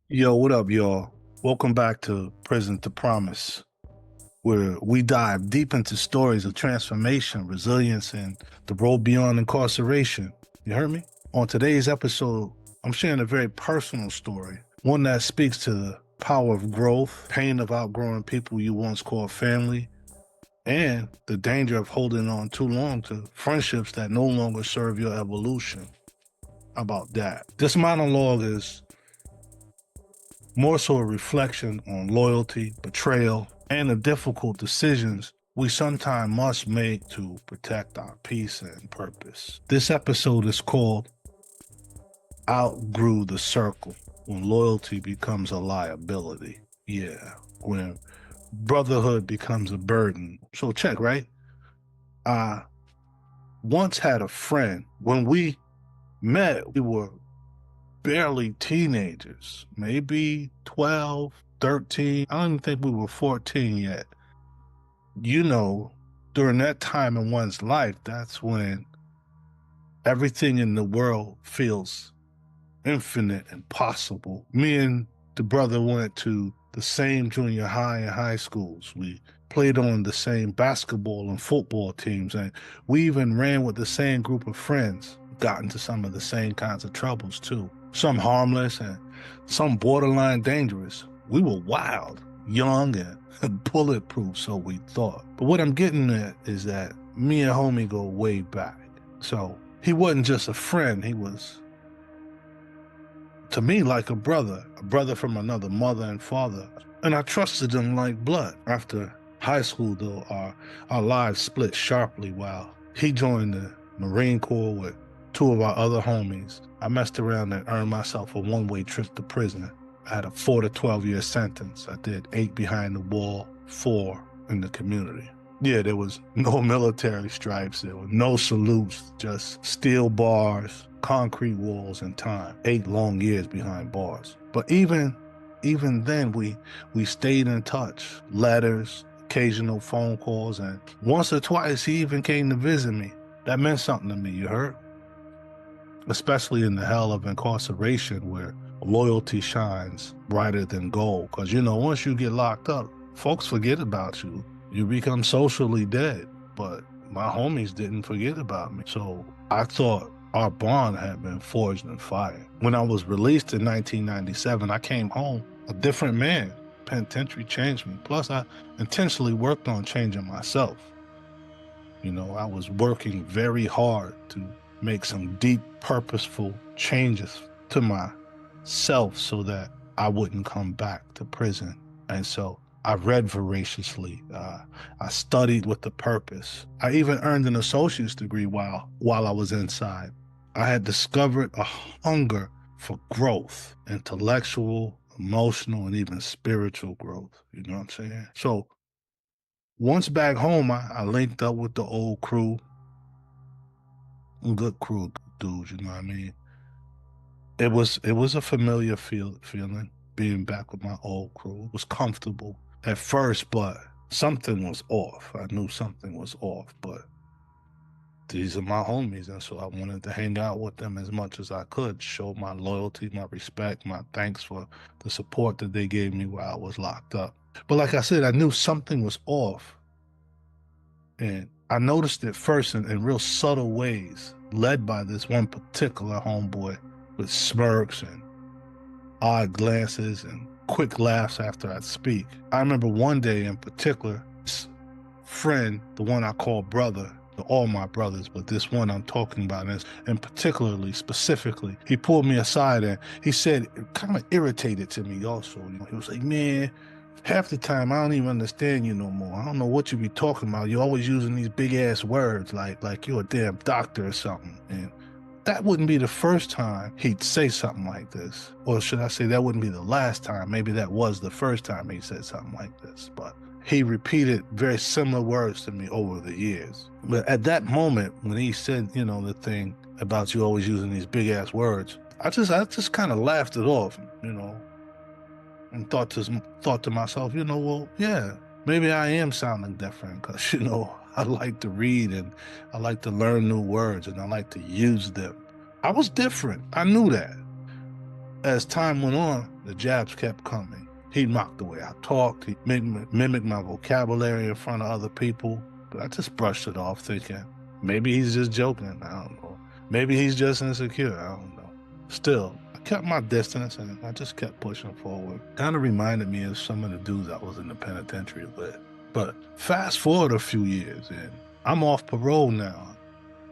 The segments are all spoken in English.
Yo, what up, y'all? Welcome back to Prison to Promise, where we dive deep into stories of transformation, resilience, and the road beyond incarceration. You heard me? On today's episode, I'm sharing a very personal story, one that speaks to the power of growth, pain of outgrowing people you once called family, and the danger of holding on too long to friendships that no longer serve your evolution. How about that? This monologue is more so a reflection on loyalty, betrayal, and the difficult decisions we sometimes must make to protect our peace and purpose. This episode is called Outgrew the Circle, when loyalty becomes a liability. Yeah, when brotherhood becomes a burden. So check, right? I once had a friend. When we met, we were barely teenagers, maybe 12, 13. I don't even think we were 14 yet. You know, during that time in one's life, that's when everything in the world feels infinite and possible. Me and the brother went to the same junior high and high schools. We played on the same basketball and football teams, and we even ran with the same group of friends, got into some of the same kinds of troubles too. Some harmless and some borderline dangerous. We were wild, young, and bulletproof, so we thought. But what I'm getting at is that me and homie go way back. So he wasn't just a friend, he was to me like a brother from another mother and father. And I trusted him like blood. After high school, though, our lives split sharply while he joined the Marine Corps with two of our other homies. I messed around and earned myself a one-way trip to prison. I had a 4 to 12 year sentence. I did 8 behind the wall, 4 in the community. Yeah, there was no military stripes. There were no salutes, just steel bars, concrete walls, and time. 8 long years behind bars. But even then, we stayed in touch. Letters, occasional phone calls, and once or twice he even came to visit me. That meant something to me, you heard? Especially in the hell of incarceration where loyalty shines brighter than gold. Because, once you get locked up, folks forget about you. You become socially dead. But my homies didn't forget about me. So I thought our bond had been forged in fire. When I was released in 1997, I came home a different man. Penitentiary changed me. Plus, I intentionally worked on changing myself. I was working very hard to make some deep, purposeful changes to myself so that I wouldn't come back to prison. And so I read voraciously. I studied with a purpose. I even earned an associate's degree while I was inside. I had discovered a hunger for growth, intellectual, emotional, and even spiritual growth. You know what I'm saying? So once back home, I linked up with the old crew, good crew dudes, you know what I mean? It was a familiar feeling being back with my old crew. It was comfortable at first, but something was off. I knew something was off, but these are my homies, and so I wanted to hang out with them as much as I could, show my loyalty, my respect, my thanks for the support that they gave me while I was locked up. But like I said, I knew something was off. And I noticed it first in real subtle ways, led by this one particular homeboy with smirks and odd glances and quick laughs after I'd speak. I remember one day in particular, this friend, the one I call brother, all my brothers, but this one I'm talking about is, and particularly, specifically, he pulled me aside and he said, it kind of irritated to me also. He was like, man, half the time I don't even understand you no more. I don't know what you be talking about. You're always using these big ass words like you're a damn doctor or something. And that wouldn't be the first time he'd say something like this. Or should I say that wouldn't be the last time. Maybe that was the first time he said something like this. But he repeated very similar words to me over the years. But at that moment, when he said, the thing about you always using these big ass words, I just kind of laughed it off, and thought to myself, well, yeah, maybe I am sounding different because I like to read and I like to learn new words and I like to use them. I was different. I knew that. As time went on, the jabs kept coming. He mocked the way I talked. He mimicked my vocabulary in front of other people. But I just brushed it off, thinking, maybe he's just joking. I don't know. Maybe he's just insecure. I don't know. Still, I kept my distance and I just kept pushing forward. Kind of reminded me of some of the dudes I was in the penitentiary with. But fast forward a few years and I'm off parole now.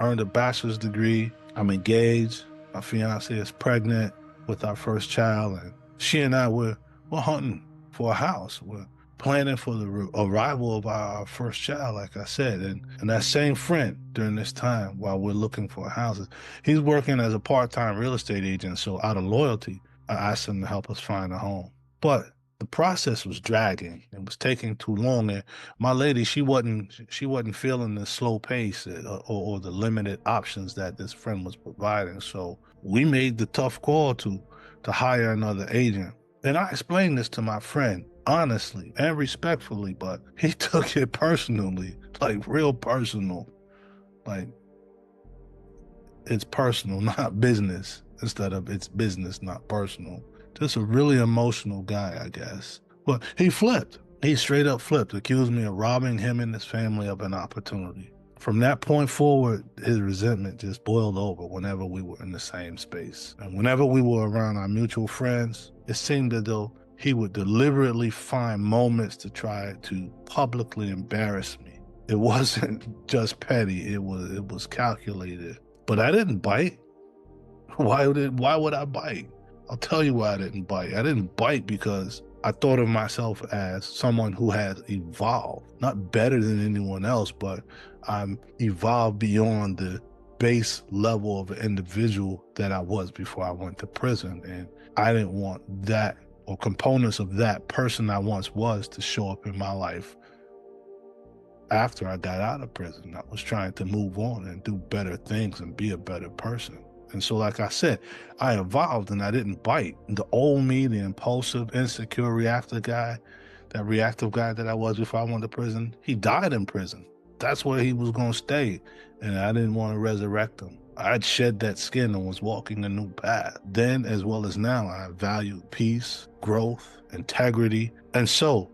Earned a bachelor's degree. I'm engaged. My fiance is pregnant with our first child, and she and I we're hunting for a house. We're planning for the arrival of our first child, like I said. And that same friend during this time, while we're looking for houses, he's working as a part-time real estate agent. So out of loyalty, I asked him to help us find a home. But the process was dragging. It was taking too long, and my lady, she wasn't feeling the slow pace or the limited options that this friend was providing. So we made the tough call to hire another agent. And I explained this to my friend honestly and respectfully, but he took it personally, like real personal. Like it's personal, not business, instead of it's business, not personal. Just a really emotional guy, I guess. But he flipped. He straight up flipped, accused me of robbing him and his family of an opportunity. From that point forward, his resentment just boiled over whenever we were in the same space. And whenever we were around our mutual friends, it seemed as though he would deliberately find moments to try to publicly embarrass me. It wasn't just petty, it was calculated. But I didn't bite. Why would I bite? I'll tell you why I didn't bite. I didn't bite because I thought of myself as someone who has evolved, not better than anyone else, but I'm evolved beyond the base level of an individual that I was before I went to prison. And I didn't want that or components of that person I once was to show up in my life after I got out of prison. I was trying to move on and do better things and be a better person. And so, like I said, I evolved and I didn't bite. The old me, the impulsive, insecure, reactive guy, that reactive guy that I was before I went to prison, he died in prison. That's where he was going to stay. And I didn't want to resurrect him. I'd shed that skin and was walking a new path. Then, as well as now, I valued peace, growth, integrity. And so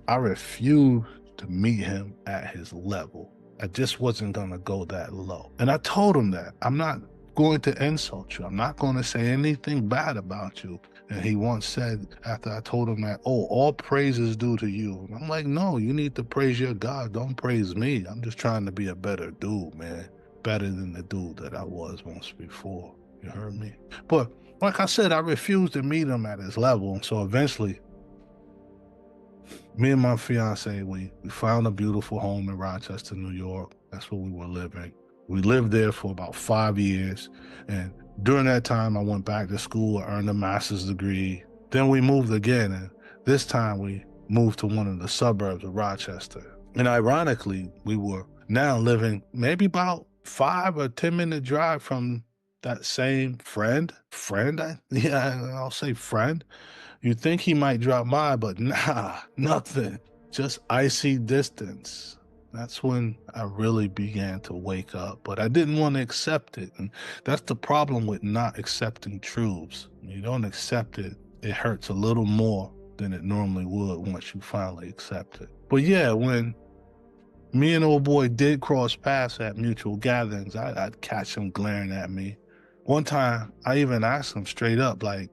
I refused to meet him at his level. I just wasn't going to go that low. And I told him that I'm not going to insult you. I'm not going to say anything bad about you. And he once said, after I told him that, oh, all praise is due to you. And I'm like, no, you need to praise your God. Don't praise me. I'm just trying to be a better dude, man. Better than the dude that I was once before. You heard me? But like I said, I refused to meet him at his level. So eventually, me and my fiance, we found a beautiful home in Rochester, New York. That's where we were living. We lived there for about 5 years. And during that time, I went back to school, I earned a master's degree. Then we moved again. And this time we moved to one of the suburbs of Rochester. And ironically, we were now living maybe about 5 or 10 minute drive from that same yeah, I'll say friend. You'd think he might drop by, but nah, nothing. Just icy distance. That's when I really began to wake up, but I didn't want to accept it. And that's the problem with not accepting truths. When you don't accept it, it hurts a little more than it normally would once you finally accept it. But yeah, when me and old boy did cross paths at mutual gatherings, I'd catch him glaring at me. One time, I even asked him straight up, like,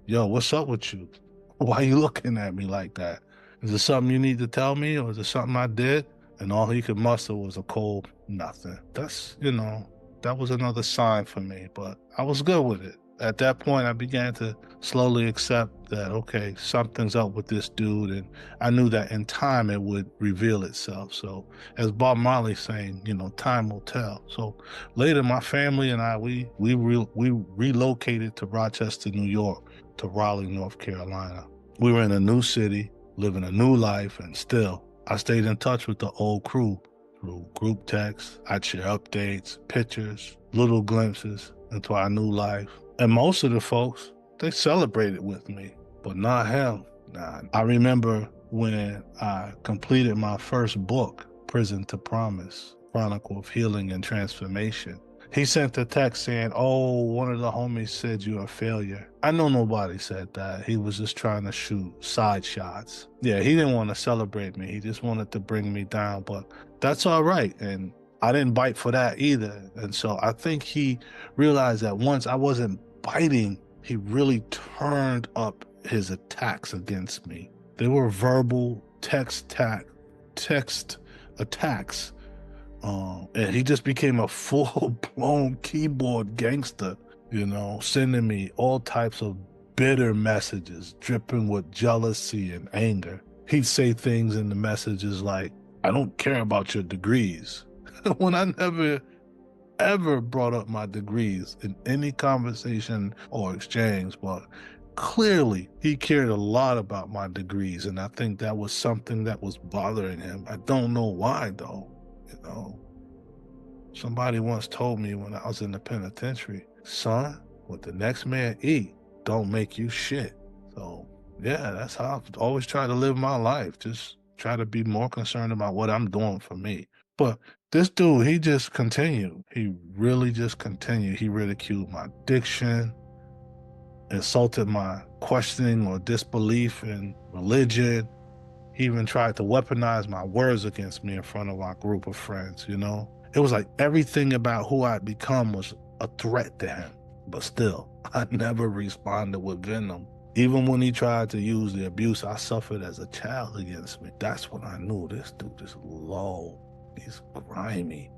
yo, what's up with you? Why you looking at me like that? Is it something you need to tell me or is it something I did? And all he could muster was a cold nothing. That was another sign for me, but I was good with it. At that point, I began to slowly accept that, okay, something's up with this dude. And I knew that in time it would reveal itself. So as Bob Marley saying, time will tell. So later, my family and I, we relocated to Rochester, New York, to Raleigh, North Carolina. We were in a new city, living a new life, and still, I stayed in touch with the old crew through group texts. I'd share updates, pictures, little glimpses into our new life. And most of the folks, they celebrated with me, but not him. Nah. I remember when I completed my first book, Prison to Promise, Chronicle of Healing and Transformation. He sent a text saying, "Oh, one of the homies said you're a failure." I know nobody said that. He was just trying to shoot side shots. Yeah, he didn't want to celebrate me. He just wanted to bring me down, but that's all right. And I didn't bite for that either. And so I think he realized that once I wasn't biting, he really turned up his attacks against me. They were verbal text attacks, and he just became a full-blown keyboard gangster, sending me all types of bitter messages, dripping with jealousy and anger. He'd say things in the messages like, "I don't care about your degrees," when I never ever brought up my degrees in any conversation or exchange, but clearly he cared a lot about my degrees, and I think that was something that was bothering him. I don't know why though, you know. Somebody once told me when I was in the penitentiary, "Son, what the next man eat don't make you shit." So yeah, that's how I've always tried to live my life. Just try to be more concerned about what I'm doing for me. But this dude, he just continued. He really just continued. He ridiculed my diction, insulted my questioning or disbelief in religion. He even tried to weaponize my words against me in front of our group of friends. It was like everything about who I'd become was a threat to him. But still, I never responded with venom. Even when he tried to use the abuse I suffered as a child against me, that's when I knew this dude is low. He's grimy.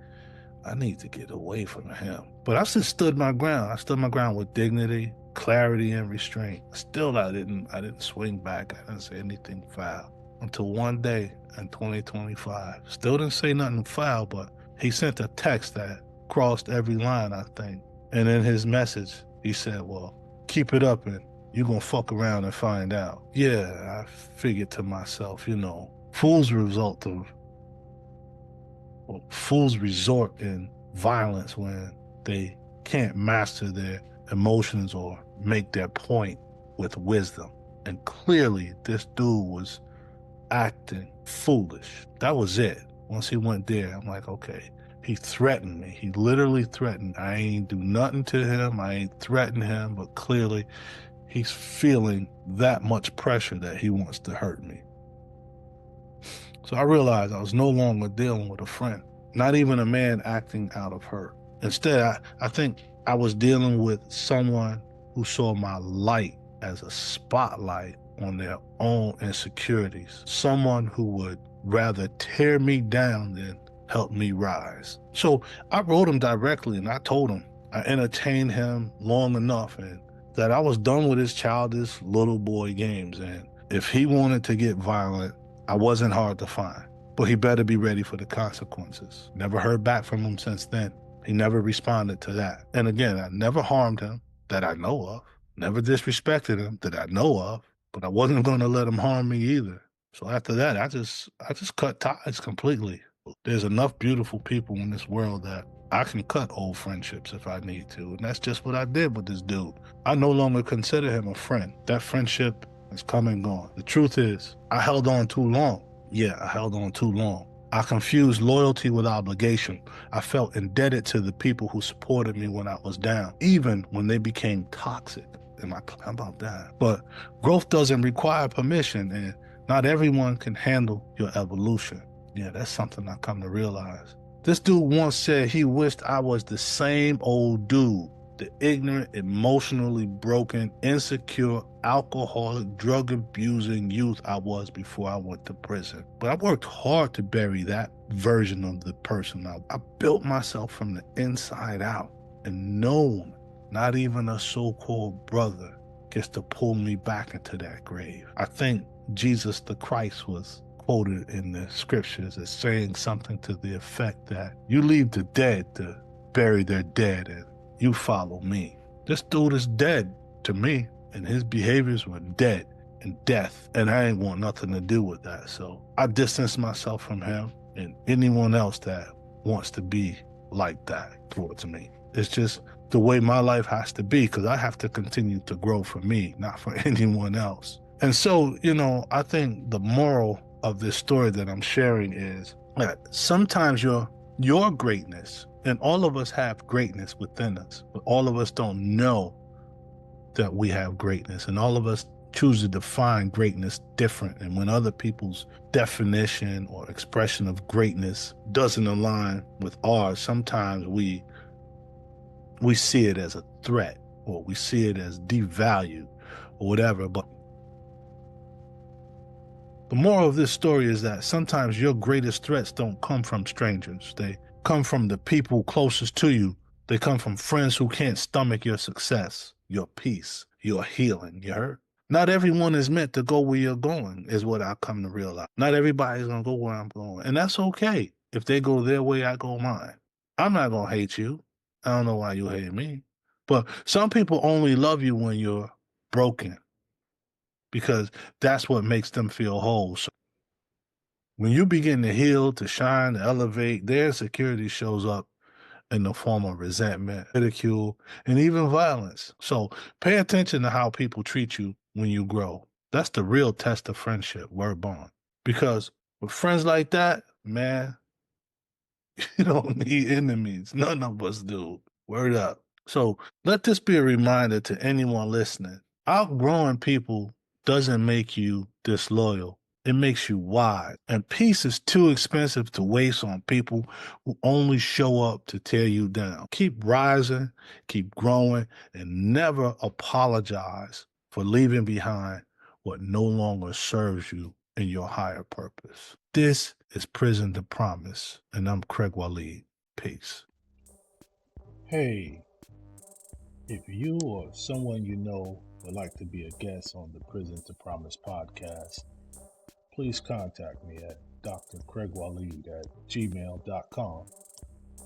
I need to get away from him. But I just stood my ground. I stood my ground with dignity, clarity, and restraint. Still, I didn't swing back. I didn't say anything foul until one day in 2025. Still didn't say nothing foul, but he sent a text that crossed every line, I think. And in his message, he said, "Well, keep it up and you're gonna fuck around and find out." Yeah, I figured to myself, fools resort in violence when they can't master their emotions or make their point with wisdom. And clearly, this dude was acting foolish. That was it. Once he went there, I'm like, okay. He threatened me. He literally threatened. I ain't do nothing to him. I ain't threatened him, but clearly he's feeling that much pressure that he wants to hurt me. So I realized I was no longer dealing with a friend, not even a man acting out of hurt. Instead, I think I was dealing with someone who saw my light as a spotlight on their own insecurities, someone who would rather tear me down than help me rise. So I wrote him directly and I told him I entertained him long enough and that I was done with his childish little boy games. And if he wanted to get violent, I wasn't hard to find, but he better be ready for the consequences. Never heard back from him since then. He never responded to that. And again, I never harmed him that I know of, never disrespected him that I know of, but I wasn't going to let him harm me either. So after that, I just cut ties completely. There's enough beautiful people in this world that I can cut old friendships if I need to. And that's just what I did with this dude. I no longer consider him a friend. That friendship has come and gone. The truth is, I held on too long. Yeah, I held on too long. I confused loyalty with obligation. I felt indebted to the people who supported me when I was down, even when they became toxic. How about that? But growth doesn't require permission, and not everyone can handle your evolution. Yeah, that's something I come to realize. This dude once said he wished I was the same old dude, the ignorant, emotionally broken, insecure, alcoholic, drug-abusing youth I was before I went to prison. But I worked hard to bury that version of the person. I built myself from the inside out, and no one, not even a so-called brother, gets to pull me back into that grave. I think Jesus the Christ was quoted in the scriptures as saying something to the effect that you leave the dead to bury their dead and you follow me. This dude is dead to me, and his behaviors were dead and death, and I ain't want nothing to do with that. So I distanced myself from him and anyone else that wants to be like that towards me. It's just the way my life has to be, because I have to continue to grow for me, not for anyone else. And so, I think the moral of this story that I'm sharing is that sometimes your greatness And all of us have greatness within us, but all of us don't know that we have greatness. And all of us choose to define greatness different. And when other people's definition or expression of greatness doesn't align with ours, sometimes we see it as a threat, or we see it as devalued or whatever. But the moral of this story is that sometimes your greatest threats don't come from strangers. They come from the people closest to you. They come from friends who can't stomach your success, your peace, your healing. You heard? Not everyone is meant to go where you're going, is what I come to realize. Not everybody's going to go where I'm going. And that's okay. If they go their way, I go mine. I'm not going to hate you. I don't know why you hate me. But some people only love you when you're broken, because that's what makes them feel whole. So when you begin to heal, to shine, to elevate, their insecurity shows up in the form of resentment, ridicule, and even violence. So pay attention to how people treat you when you grow. That's the real test of friendship, word bond. Because with friends like that, man, you don't need enemies. None of us do. Word up. So let this be a reminder to anyone listening. Outgrowing people doesn't make you disloyal. It makes you wise. And peace is too expensive to waste on people who only show up to tear you down. Keep rising, keep growing, and never apologize for leaving behind what no longer serves you in your higher purpose. This is Prison to Promise, and I'm Craig Waleed. Peace. Hey, if you or someone you know would like to be a guest on the Prison to Promise podcast, please contact me at drcraigwaleed@gmail.com.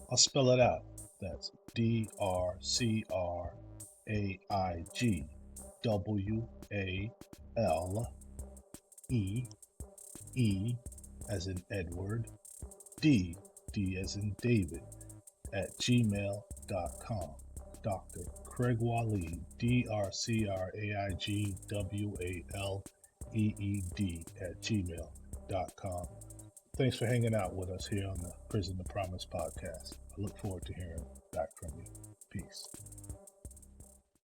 I'll spell it out. That's DrCraigWaleE, as in Edward, D as in David, at gmail.com. Dr. Craig Waleed, DrCraigWaleed at gmail.com. Thanks for hanging out with us here on the Prison to Promise podcast. I look forward to hearing back from you. Peace.